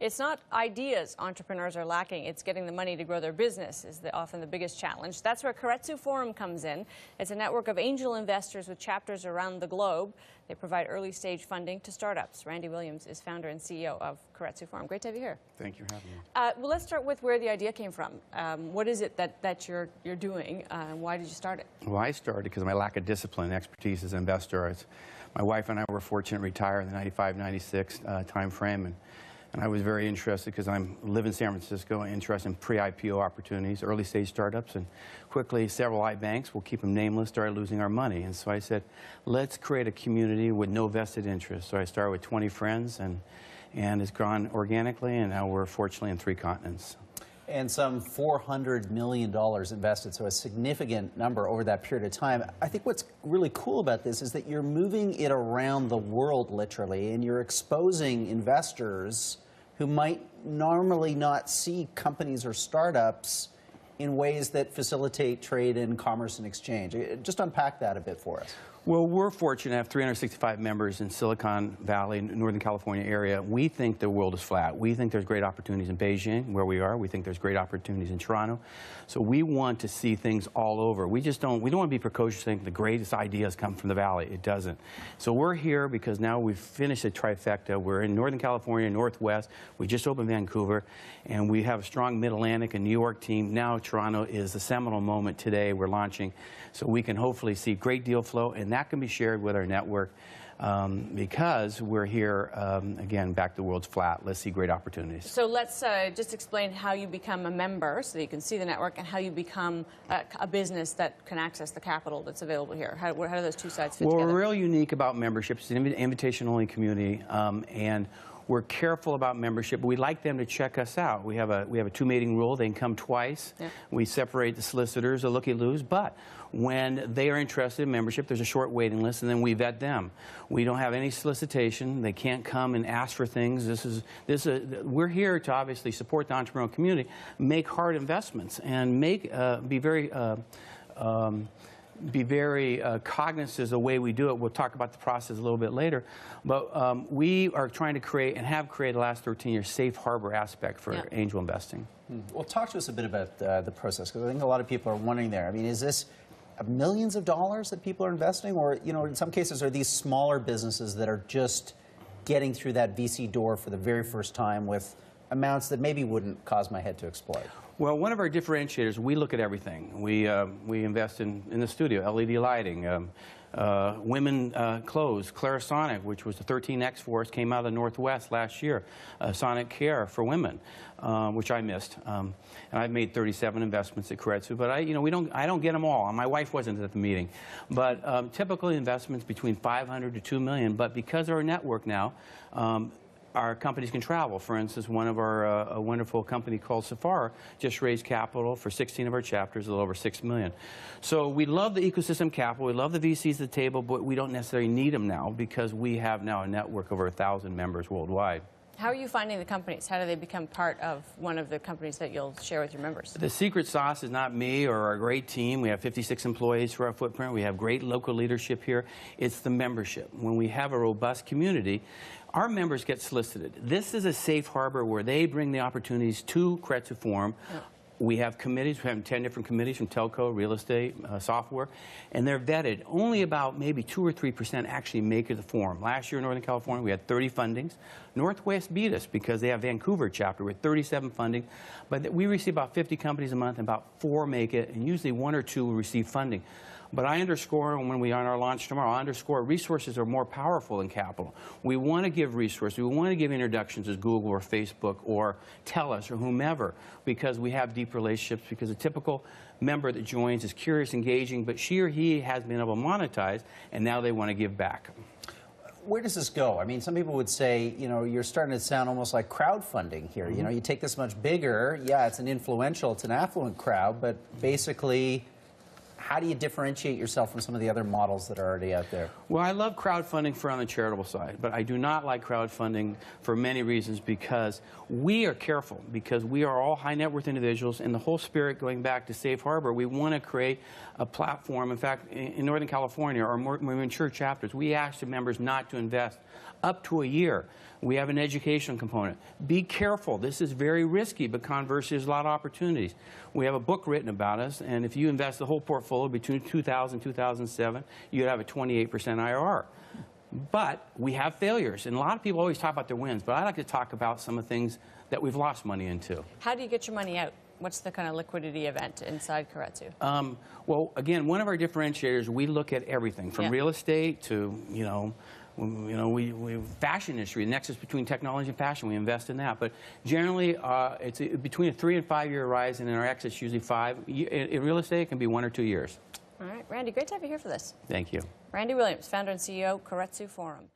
It's not ideas entrepreneurs are lacking, it's getting the money to grow their business is often the biggest challenge. That's where Keiretsu Forum comes in. It's a network of angel investors with chapters around the globe. They provide early stage funding to startups. Randy Williams is founder and CEO of Keiretsu Forum. Great to have you here. Thank you for having me. Well, let's start with where the idea came from. What is it that you're doing, and why did you start it? Well, I started because of my lack of discipline and expertise as an investor. My wife and I were fortunate to retire in the 95, 96 time frame, and I was very interested because I live in San Francisco, interested in pre-IPO opportunities, early stage startups, and quickly several banks, we'll keep them nameless, started losing our money. And so I said, let's create a community with no vested interest. So I started with 20 friends, and it's gone organically, and now we're fortunately in 3 continents. And some $400 million invested, so a significant number over that period of time. I think what's really cool about this is that you're moving it around the world, literally, and you're exposing investors who might normally not see companies or startups in ways that facilitate trade and commerce and exchange. Just unpack that a bit for us. Well, we're fortunate to have 365 members in Silicon Valley, Northern California area. We think the world is flat. We think there's great opportunities in Beijing, where we are. We think there's great opportunities in Toronto. So we want to see things all over. We don't want to be precocious thinking the greatest ideas come from the Valley. It doesn't. So we're here because now we've finished a trifecta. We're in Northern California, Northwest. We just opened Vancouver, and we have a strong Mid-Atlantic and New York team. Now Toronto is the seminal moment today. We're launching, so we can hopefully see great deal flow, and that can be shared with our network because we're here, again, back to the world's flat. Let's see great opportunities. So let's just explain how you become a member so that you can see the network, and how you become a business that can access the capital that's available here. How do those two sides fit together? Well, we're real unique about membership. It's an invitation-only community, and we're careful about membership, but we like them to check us out. We have a 2-meeting rule. They can come twice. Yeah. We separate the solicitors, the looky-loos, but when they are interested in membership, there's a short waiting list, and then we vet them. We don't have any solicitation. They can't come and ask for things. We're here to obviously support the entrepreneurial community, make hard investments, and be very cognizant of the way we do it. We'll talk about the process a little bit later. But we are trying to create, and have created the last 13 years, safe harbor aspect for angel investing. Well, talk to us a bit about the process, because I think a lot of people are wondering there. I mean, is this millions of dollars that people are investing? Or, you know, in some cases, are these smaller businesses that are just getting through that VC door for the very first time with amounts that maybe wouldn't cause my head to explode? Well, one of our differentiators, we look at everything. We invest in the studio, LED lighting, women clothes, Clarisonic, which was the 13X for us, came out of the Northwest last year. Sonic Care for women, which I missed. And I've made 37 investments at Keiretsu, but I don't get them all. My wife wasn't at the meeting. But typically investments between $500 to $2 million. But because of our network now, our companies can travel. For instance, one of our, a wonderful company called Safari just raised capital for 16 of our chapters, a little over $6 million. So we love the ecosystem capital, we love the VCs at the table, but we don't necessarily need them now because we have now a network of over 1,000 members worldwide. How are you finding the companies? How do they become part of one of the companies that you'll share with your members? The secret sauce is not me or our great team. We have 56 employees for our footprint. We have great local leadership here. It's the membership. When we have a robust community, our members get solicited. This is a safe harbor where they bring the opportunities to Keiretsu Forum. Yeah. We have committees. We have 10 different committees from telco, real estate, software, and they're vetted. Only about maybe 2 or 3% actually make it to the forum. Last year in Northern California, we had 30 fundings. Northwest beat us because they have Vancouver chapter with 37 funding. But we receive about 50 companies a month, and about 4 make it, and usually 1 or 2 will receive funding. But I underscore, and when we are on our launch tomorrow, I underscore resources are more powerful than capital. We want to give resources. We want to give introductions as Google or Facebook or TELUS or whomever, because we have deep relationships, because a typical member that joins is curious, engaging, but she or he has been able to monetize, and now they want to give back. Where does this go? I mean, some people would say, you know, you're starting to sound almost like crowdfunding here. You know, you take this much bigger, yeah, it's an influential, it's an affluent crowd, but basically, How do you differentiate yourself from some of the other models that are already out there? Well, I love crowdfunding for on the charitable side, but I do not like crowdfunding for many reasons, because we are careful, because we are all high net worth individuals, and the whole spirit going back to Safe Harbor, we want to create a platform. In fact, in Northern California, our more mature chapters, we ask the members not to invest up to a year. We have an education component. Be careful. This is very risky, but conversely, there's a lot of opportunities. We have a book written about us, and if you invest the whole portfolio between 2000 and 2007, you'd have a 28% IRR. But we have failures, and a lot of people always talk about their wins, but I like to talk about some of the things that we've lost money into. How do you get your money out? What's the kind of liquidity event inside Keiretsu? Well, again, one of our differentiators, we look at everything from real estate to, we fashion industry, the nexus between technology and fashion, we invest in that. But generally, it's between a 3 and 5 year horizon, and our exit's usually 5. In real estate, it can be 1 or 2 years. All right, Randy, great to have you here for this. Thank you. Randy Williams, founder and CEO, Keiretsu Forum.